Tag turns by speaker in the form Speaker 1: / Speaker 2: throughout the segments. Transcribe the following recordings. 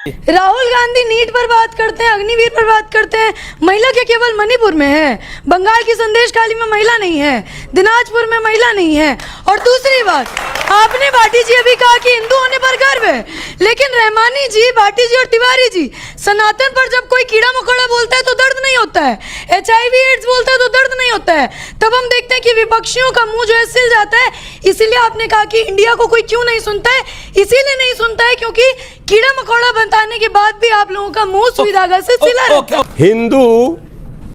Speaker 1: Rahul Gandhi NEET पर बात करते हैं, अग्निवीर पर बात करते हैं। महिला के केवल मणिपुर में है, बंगाल की संदेश खाली में महिला नहीं है, दिनाजपुर में महिला नहीं है। और दूसरी बात, आपने भाटी जी अभी कहा कि हिंदू होने पर गर्व है, लेकिन रहमानी जी, भाटी जी और तिवारी जी, सनातन पर जब कोई कीड़ा मकोड़ा बोलता है तो दर्द नहीं होता है, HIV एड्स बोलता है तो दर्द नहीं होता है। तब हम देखते हैं कि विपक्षियों का मुंह जो है सिल जाता है। इसीलिए आपने कहा कि इंडिया को कोई क्यों नहीं सुनता है, इसीलिए नहीं सुनता है क्योंकि कीड़ा मकोड़ा बताने के बाद भी आप लोगों का मुंह सुविधागा से सिला रहता है।
Speaker 2: हिंदू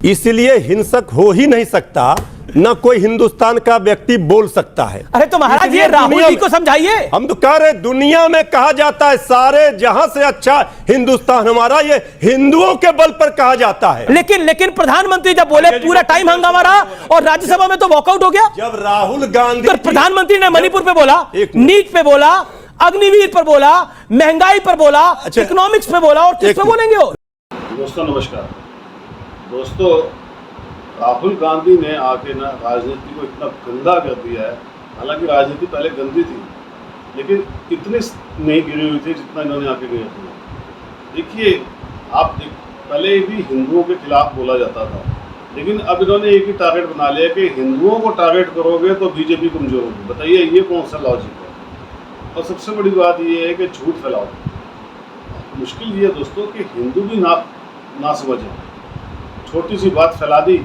Speaker 2: इसलिए हिंसक हो ही नहीं सकता, न कोई हिंदुस्तान का व्यक्ति बोल सकता है।
Speaker 3: अरे तो महाराज ये राहुल जी को समझाइए।
Speaker 2: हम तो कह रहे दुनिया में कहा जाता है सारे जहां से अच्छा हिंदुस्तान हमारा, ये हिंदुओं के बल पर कहा जाता है।
Speaker 3: लेकिन प्रधानमंत्री जब बोले पूरा टाइम हंगामा रहा और राज्यसभा में तो वॉकआउट हो गया।
Speaker 2: जब राहुल गांधी
Speaker 3: तो प्रधानमंत्री ने मणिपुर पे बोला, नीट पे बोला, अग्निवीर पर बोला, महंगाई पर बोला, इकोनॉमिक्स पे बोला, और किस पे बोलेंगे?
Speaker 4: दोस्तों नमस्कार। दोस्तों, राहुल गांधी ने आके ना राजनीति को इतना गंदा कर दिया है। हालांकि राजनीति पहले गंदी थी, लेकिन इतनी नहीं गिरी हुई थी जितना इन्होंने आके गिरा था। देखिए, पहले भी हिंदुओं के खिलाफ बोला जाता था, लेकिन अब इन्होंने एक ही टारगेट बना लिया कि हिंदुओं को टारगेट करोगे तो बीजेपी कमजोर होगी। बताइए ये कौन सा लॉजिक है? और सबसे बड़ी बात ये है कि झूठ फैलाओ। मुश्किल ये है दोस्तों कि हिंदू भी ना समझे। छोटी सी बात फैला दी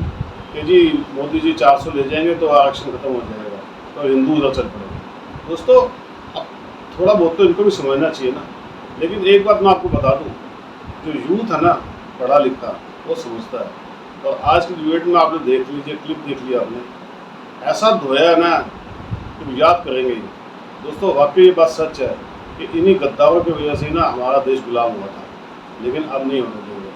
Speaker 4: कि जी मोदी जी 400 ले जाएंगे तो आरक्षण खत्म हो जाएगा, तो हिंदू उधर चल पड़ेगा। दोस्तों, अब थोड़ा बहुत तो इनको भी समझना चाहिए ना। लेकिन एक बात मैं आपको बता दूं, जो यूथ है ना पढ़ा लिखा, वो समझता है। और आज की डिबेट में आपने देख लीजिए, क्लिप देख लिया आपने, ऐसा धोया है ना कि याद करेंगे। दोस्तों वाकई ये बात सच है कि इन्हीं गद्दारों की वजह से ना हमारा देश गुलाम हुआ था, लेकिन अब नहीं होने देंगे।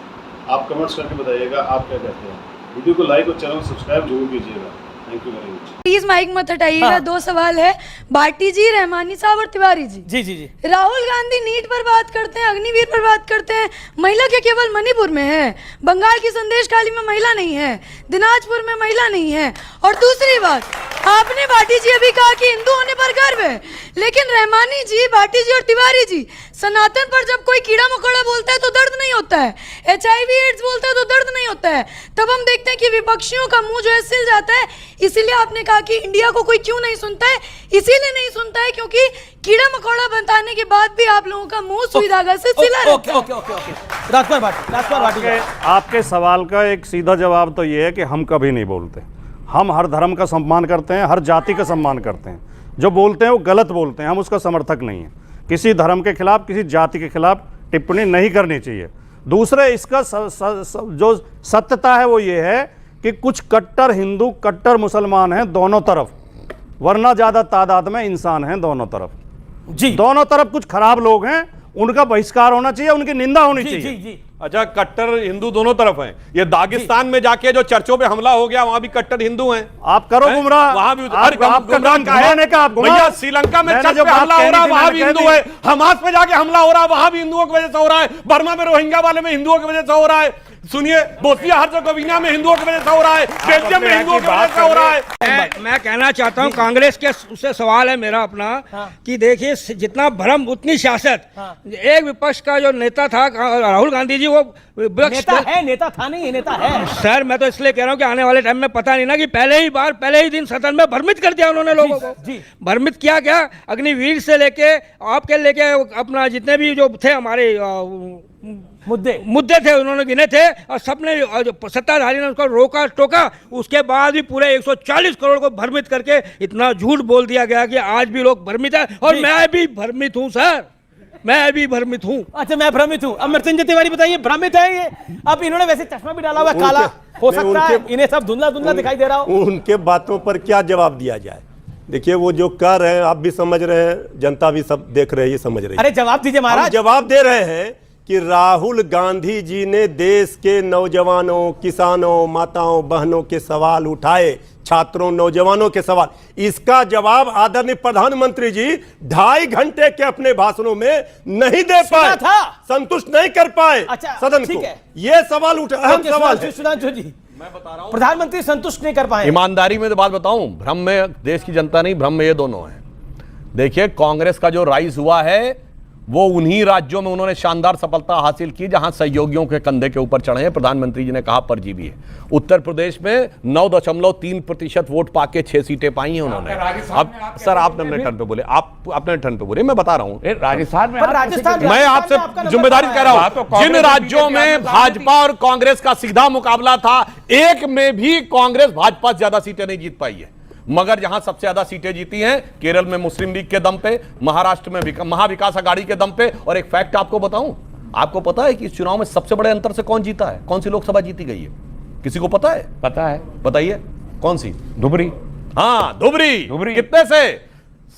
Speaker 4: आप कमेंट्स करके बताइएगा आप क्या कहते हैं। वीडियो को लाइक और चैनल सब्सक्राइब जरूर कीजिएगा। Thank you very much.
Speaker 1: Please mike मत हटाइएगा।
Speaker 3: हाँ।
Speaker 1: दो सवाल है, भाटी जी, रहमानी साहब और तिवारी जी।
Speaker 3: जी जी जी।
Speaker 1: राहुल गांधी नीट पर बात करते हैं, अग्निवीर पर बात करते हैं। महिला के केवल मणिपुर में है, बंगाल की संदेश खाली में महिला नहीं है, दिनाजपुर में महिला नहीं है। और दूसरी बात, आपने भाटी जी अभी कहा कि हिंदू होने पर गर्व है, लेकिन रहमानी जी, भाटी जी और तिवारी जी, सनातन पर जब कोई कीड़ा मकोड़ा बोलता है तो दर्द नहीं होता है, HIV एड्स बोलता है तो दर्द नहीं होता है। तब हम देखते हैं कि विपक्षियों का मुंह जो है सिल जाता है। इसीलिए आपने कहा कि इंडिया को कोई क्यों नहीं सुनता है, इसीलिए नहीं सुनता है क्योंकि कीड़ा मकोड़ा बताने के बाद भी आप लोगों का मुंह सुई धागा से सिला रहता है।
Speaker 3: ओके। राजकुमार भाटी,
Speaker 5: आपके सवाल का एक सीधा जवाब तो ये है कि हम कभी नहीं बोलते। हम हर धर्म का सम्मान करते हैं, हर जाति का सम्मान करते हैं। जो बोलते हैं वो गलत बोलते हैं, हम उसका समर्थक नहीं है। किसी धर्म के खिलाफ, किसी जाति के खिलाफ टिप्पणी नहीं करनी चाहिए। दूसरे, इसका जो सत्यता है वो ये है कि कुछ कट्टर हिंदू, कट्टर मुसलमान हैं दोनों तरफ, वरना ज़्यादा तादाद में इंसान हैं दोनों तरफ।
Speaker 3: जी,
Speaker 5: दोनों तरफ कुछ खराब लोग हैं, उनका बहिष्कार होना चाहिए, उनकी निंदा होनी चाहिए।
Speaker 3: जी।
Speaker 6: अच्छा, कट्टर हिंदू दोनों तरफ हैं। ये दागिस्तान में जाके जो चर्चों पे हमला हो गया, वहां भी कट्टर हिंदू हैं।
Speaker 5: आप करो गुमराह,
Speaker 6: वहां भी
Speaker 5: गुमराह।
Speaker 6: श्रीलंका में चर्च पे हमला हो रहा है, वहां भी हिंदू है। हमास पे जाके हमला हो रहा है, वहां भी हिंदुओं की वजह से हो रहा है। बर्मा में रोहिंग्या वाले में हिंदुओं की वजह से हो रहा है। सुनिए, बोस्निया हर्जेगोविना में हिंदुओं की वजह से हो रहा है, बेल्जियम में हिंदुओं की वजह से हो रहा है।
Speaker 7: मैं कहना चाहता हूं, कांग्रेस के उससे सवाल है मेरा अपना, कि देखिए जितना भ्रम उतनी सियासत। एक विपक्ष का जो नेता था राहुल गांधी जी, वो
Speaker 3: नेता था नहीं, नेता है
Speaker 7: सर। मैं तो इसलिए कह रहा हूं कि आने वाले टाइम में पता नहीं ना कि पहले ही दिन सदन में भ्रमित कर दिया उन्होंने लोगों को। भ्रमित किया क्या? अग्निवीर से लेके आपके लेके अपना जितने भी जो थे हमारे मुद्दे थे उन्होंने गिने थे, और सबने सत्ताधारी ने उसको रोका टोका। उसके बाद भी पूरे 140 करोड़ को भ्रमित करके इतना झूठ बोल दिया गया कि आज भी लोग भ्रमित है। और मैं भी भ्रमित हूं सर, मैं भी भ्रमित हूं।
Speaker 3: अच्छा, मैं भ्रमित हूं। अब मृत्युंजय तिवारी बताइए, भ्रमित है ये? अब इन्होंने वैसे चश्मा भी डाला हुआ है, काला हो सकता है, इन्हें सब धुंधला दिखाई दे रहा हो।
Speaker 2: उनके बातों पर क्या जवाब दिया जाए? देखिए, वो जो कह रहे हैं आप भी समझ रहे हैं, जनता भी सब देख रही है, समझ रही है।
Speaker 3: अरे जवाब दीजिए महाराज।
Speaker 2: जवाब दे रहे हैं कि राहुल गांधी जी ने देश के नौजवानों, किसानों, माताओं, बहनों के सवाल उठाए, छात्रों, नौजवानों के सवाल। इसका जवाब आदरणीय प्रधानमंत्री जी 2.5 घंटे के अपने भाषणों में नहीं दे पाए, संतुष्ट नहीं कर पाए सदन को। ये सवाल उठा, अहम सवाल है।
Speaker 3: सुधांशु जी, मैं बता रहा हूं, प्रधानमंत्री संतुष्ट नहीं कर पाए।
Speaker 6: ईमानदारी में तो बात बताऊं, भ्रम में देश की जनता नहीं, भ्रम में ये दोनों हैं। देखिए, कांग्रेस का जो राइज हुआ है वो उन्हीं राज्यों में उन्होंने शानदार सफलता हासिल की जहां सहयोगियों के कंधे के ऊपर चढ़े हैं। प्रधानमंत्री जी ने कहा परजीवी है। उत्तर प्रदेश में 9.3% वोट पाके 6 सीटें पाई हैं उन्होंने। अब सर आप अपने टर्न पे बोले, आप अपने टर्न पे बोले, मैं बता रहा हूं
Speaker 8: राजस्थान में
Speaker 6: मैं आपसे जिम्मेदारी कह रहा हूं। जिन राज्यों में भाजपा और कांग्रेस का सीधा मुकाबला था, एक में भी कांग्रेस भाजपा से ज्यादा सीटें नहीं जीत पाई है। मगर जहां सबसे ज्यादा सीटें जीती हैं केरल में मुस्लिम लीग के दम पे, महाराष्ट्र में महाविकास अघाड़ी के दम पे। और एक फैक्ट आपको बताऊं, आपको पता है कि इस चुनाव में सबसे बड़े अंतर से कौन जीता है? कौन सी लोकसभा जीती गई है? किसी को पता है?
Speaker 8: पता है,
Speaker 6: बताइए कौन सी?
Speaker 8: धुबरी।
Speaker 6: हाँ धुबरी। कितने से?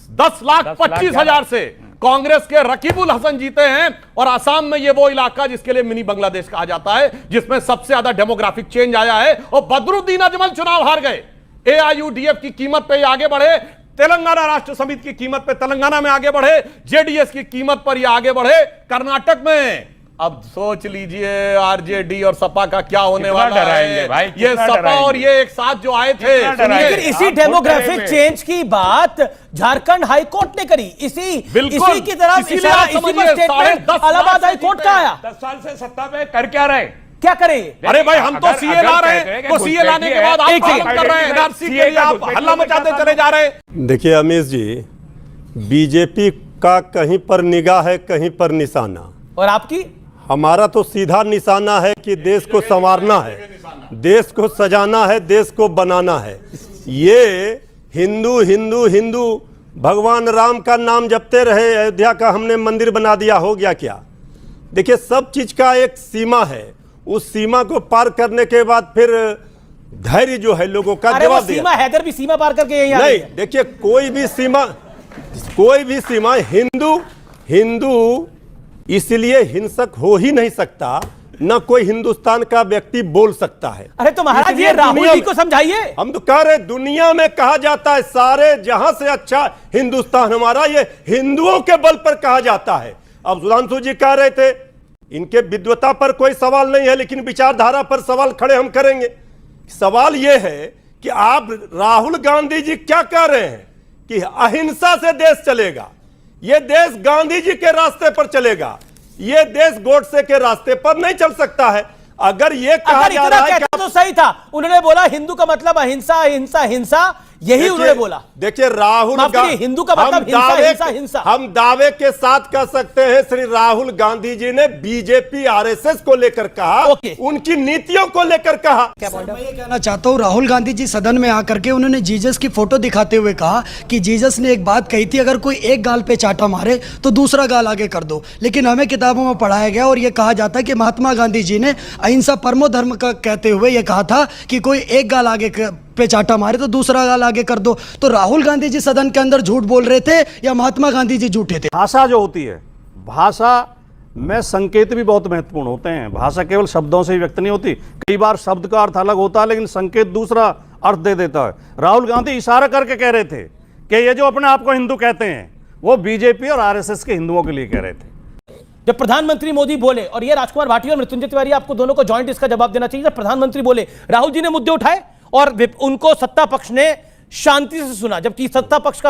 Speaker 6: 10,25,000 से कांग्रेस के रकीबुल हसन जीते हैं। और आसाम में ये वो इलाका जिसके लिए मिनी बांग्लादेश कहा जाता है, जिसमें सबसे ज्यादा डेमोग्राफिक चेंज आया है। और बदरुद्दीन अजमल चुनाव हार गए। AIUDF की कीमत पे आगे बढ़े, तेलंगाना राष्ट्र समिति की कीमत पे तेलंगाना में आगे बढ़े, JDS की कीमत पर ये आगे बढ़े कर्नाटक में। अब सोच लीजिए RJD और सपा का क्या होने वाला है
Speaker 8: भाई,
Speaker 6: ये सपा और ये एक साथ जो आए थे।
Speaker 3: लेकिन इसी डेमोग्राफिक चेंज की बात झारखंड हाई कोर्ट ने करी। इसी की तरफ इशारा, इसी पर स्टेटमेंट इलाहाबाद हाई कोर्ट का आया।
Speaker 8: 10 साल से सत्ता पे कर क्या रहे?
Speaker 3: क्या करें?
Speaker 6: अरे भाई हम तो सीए ला रहे हैं, तो सीए लाने के बाद आप पालन कर रहे हैं, NRC के लिए आप हल्ला मचाते चले जा रहे हैं।
Speaker 2: देखिए अमीश जी, बीजेपी का कहीं पर निगाह है, कहीं पर निशाना।
Speaker 3: और आपकी?
Speaker 2: हमारा तो सीधा निशाना है कि देश को संवारना है, देश को सजाना है, देश को बनाना है। ये हिंदू हिंदू हिंदू भगवान राम का नाम जपते रहे, अयोध्या का हमने मंदिर बना दिया, हो गया क्या? देखिए सब चीज का एक सीमा है, उस सीमा को पार करने के बाद फिर धैर्य जो है लोगों का जवाब दिया।
Speaker 3: सीमा हैदर भी सीमा पार करके यही
Speaker 2: नहीं, देखिए कोई भी सीमा हिंदू इसलिए हिंसक हो ही नहीं सकता, न कोई हिंदुस्तान का व्यक्ति बोल सकता है।
Speaker 3: अरे तो महाराज ये राहुल जी को समझाइए।
Speaker 2: हम तो कह रहे दुनिया में कहा जाता है सारे जहां से अच्छा हिंदुस्तान हमारा, ये हिंदुओं के बल पर कहा जाता है। अब सुधांशु जी कह रहे थे इनके विद्वता पर कोई सवाल नहीं है, लेकिन विचारधारा पर सवाल खड़े हम करेंगे। सवाल यह है कि आप राहुल गांधी जी क्या कह रहे हैं कि अहिंसा से देश चलेगा, यह देश गांधी जी के रास्ते पर चलेगा, यह देश गोडसे के रास्ते पर नहीं चल सकता है। अगर ये कहा जा रहा है
Speaker 3: तो सही था, उन्होंने बोला हिंदू का मतलब अहिंसा अहिंसा हिंसा, यही उन्होंने बोला।
Speaker 2: देखिए राहुल
Speaker 3: हिंदू का मतलब हिंसा हिंसा हिंसा।
Speaker 2: हम दावे के साथ कह सकते हैं श्री राहुल गांधी जी ने बीजेपी RSS को लेकर कहा, उनकी नीतियों को लेकर कहा।
Speaker 9: मैं ये कहना चाहता हूँ, राहुल गांधी जी सदन में आकर के उन्होंने जीसस की फोटो दिखाते हुए कहा कि जीसस ने एक बात कही थी, अगर कोई एक गाल पे चाटा मारे तो दूसरा गाल आगे कर दो। लेकिन हमें किताबों में पढ़ाया गया और ये कहा जाता है कि महात्मा गांधी जी ने अहिंसा परमो धर्म का कहते हुए ये कहा था कि कोई एक गाल आगे पे चाटा मारे तो दूसरा गाल आगे कर दो। तो राहुल गांधी जी सदन के अंदर झूठ बोल रहे थे या महात्मा गांधी जी झूठे थे?
Speaker 5: भाषा जो होती है, भाषा में संकेत भी बहुत महत्वपूर्ण होते हैं। भाषा केवल शब्दों से ही व्यक्त नहीं होती, कई बार शब्द का अर्थ अलग होता है लेकिन संकेत दूसरा अर्थ दे देता है। राहुल गांधी इशारा करके कह रहे थे कि ये जो अपने आप को हिंदू कहते हैं वो बीजेपी और RSS के हिंदुओं के लिए कह रहे थे।
Speaker 3: जब प्रधानमंत्री मोदी बोले, और ये राजकुमार भाटी और मृत्युंजय तिवारी आपको दोनों को जॉइंट इसका जवाब देना चाहिए, जब प्रधानमंत्री बोले राहुल जी ने मुद्दे उठाए और उनको सत्ता पक्ष ने शांति से सुना, जबकि सत्ता पक्ष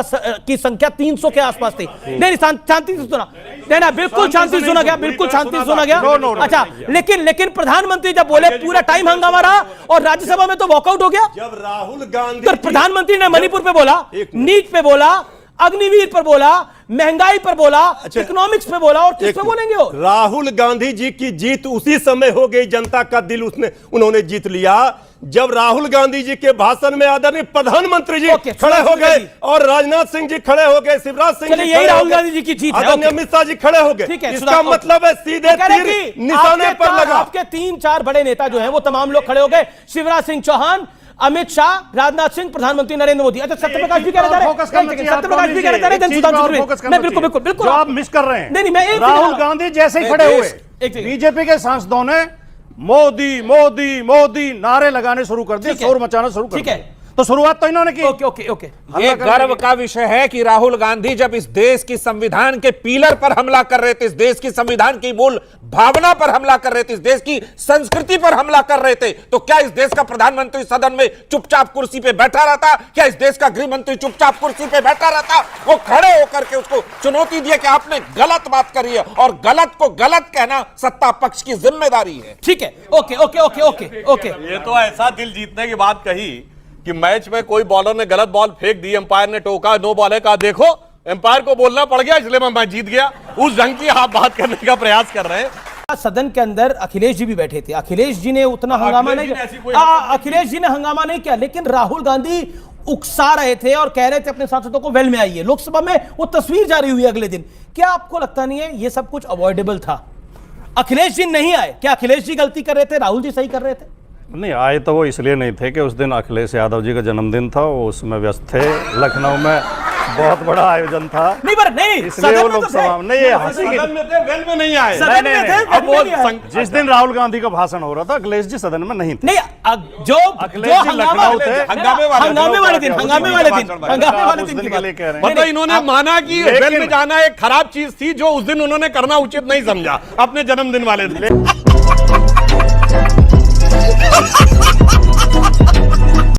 Speaker 3: की संख्या 300 के आसपास थी। नहीं शांति से सुना, नहीं बिल्कुल शांति से सुना गया, बिल्कुल शांति से सुना गया। अच्छा, लेकिन प्रधानमंत्री जब बोले पूरा टाइम हंगामा रहा और राज्यसभा में तो वॉकआउट हो गया।
Speaker 2: जब राहुल गांधी
Speaker 3: तो प्रधानमंत्री ने मणिपुर पे बोला, नीट पे बोला, अग्निवीर पर बोला, महंगाई पर बोला, इकोनॉमिक्स पे बोला, और किस पे बोलेंगे वो?
Speaker 2: राहुल गांधी जी की जीत उसी समय हो गई, जनता का दिल उन्होंने जीत लिया जब राहुल गांधी जी के भाषण में आदरणीय प्रधानमंत्री जी खड़े हो गए और राजनाथ सिंह जी खड़े हो गए, शिवराज सिंह जी,
Speaker 3: यही राहुल गांधी जी की जीत है।
Speaker 2: आदरणीय अमित शाह जी खड़े हो गए। इसका मतलब है सीधे तीर निशाने पर लगा।
Speaker 3: आपके 3-4 बड़े नेता जो हैं वो तमाम लोग खड़े हो गए, शिवराज सिंह चौहान, अमित शाह, राजनाथ सिंह, प्रधानमंत्री नरेंद्र मोदी। अच्छा सत्यप्रकाश भी कह रहे थे, बिल्कुल
Speaker 5: आप मिस कर रहे हैं।
Speaker 3: नहीं मैं
Speaker 5: राहुल गांधी जैसे ही खड़े हुए, बीजेपी के सांसदों ने मोदी मोदी मोदी नारे लगाने शुरू कर दिए, शोर मचाना शुरू कर दिया। तो शुरुआत तो इन्होंने की।
Speaker 3: ओके ओके ओके
Speaker 8: ये गर्व का विषय है कि राहुल गांधी जब इस देश की संविधान के पिलर पर हमला कर रहे थे, इस देश की संविधान की मूल भावना पर हमला कर रहे थे, इस देश की संस्कृति पर हमला कर रहे थे, तो क्या इस देश का प्रधानमंत्री सदन में चुपचाप कुर्सी पे बैठा रहता? क्या इस देश का गृह मंत्री चुपचाप कुर्सी पे बैठा रहता? वो खड़े होकर के उसको चुनौती दी कि आपने गलत बात करी है, और गलत को गलत कहना सत्ता पक्ष की जिम्मेदारी है।
Speaker 3: ठीक है, okay okay okay okay okay.
Speaker 6: ये तो ऐसा दिल जीतने की बात कही कि मैच में कोई बॉलर ने गलत बॉल फेंक दी, अंपायर ने टोका, नो बॉल है, कहा देखो अंपायर को बोलना पड़ गया इसलिए मैं मैच जीत गया। उस ढंग की आप बात करने का प्रयास कर रहे हैं।
Speaker 3: सदन के अंदर अखिलेश जी भी बैठे थे, अखिलेश जी ने उतना हंगामा नहीं किया, अखिलेश जी ने हंगामा नहीं किया, लेकिन राहुल गांधी उकसा रहे थे और कह रहे थे अपने सांसदों को वेल में आइए। लोकसभा में वो तस्वीर जारी हुई अगले दिन। क्या आपको लगता नहीं है ये सब कुछ अवॉइडेबल था? अखिलेश जी नहीं आए, क्या अखिलेश जी गलती कर रहे थे, राहुल जी सही कर रहे थे?
Speaker 5: नहीं आए तो वो इसलिए नहीं थे कि उस दिन अखिलेश यादव जी का जन्मदिन था, वो उसमें व्यस्त थे। लखनऊ में बहुत बड़ा आयोजन था,
Speaker 3: नहीं पर नहीं,
Speaker 5: इसलिए वो लोकसभा में नहीं, हंसी की
Speaker 6: सदन में थे, वेल में नहीं आए।
Speaker 3: सदन में थे,
Speaker 6: अब वो
Speaker 5: जिस दिन राहुल गांधी का भाषण हो रहा था अखिलेश जी सदन में नहीं थे।
Speaker 3: नहीं, जो
Speaker 5: अखिलेश जी लखनऊ थे,
Speaker 3: हंगामे वाले दिन
Speaker 5: की बात कह रहे हैं।
Speaker 6: मतलब इन्होंने माना कि वेल में जाना एक खराब चीज थी जो उस दिन उन्होंने करना उचित नहीं समझा अपने जन्मदिन वाले दिन।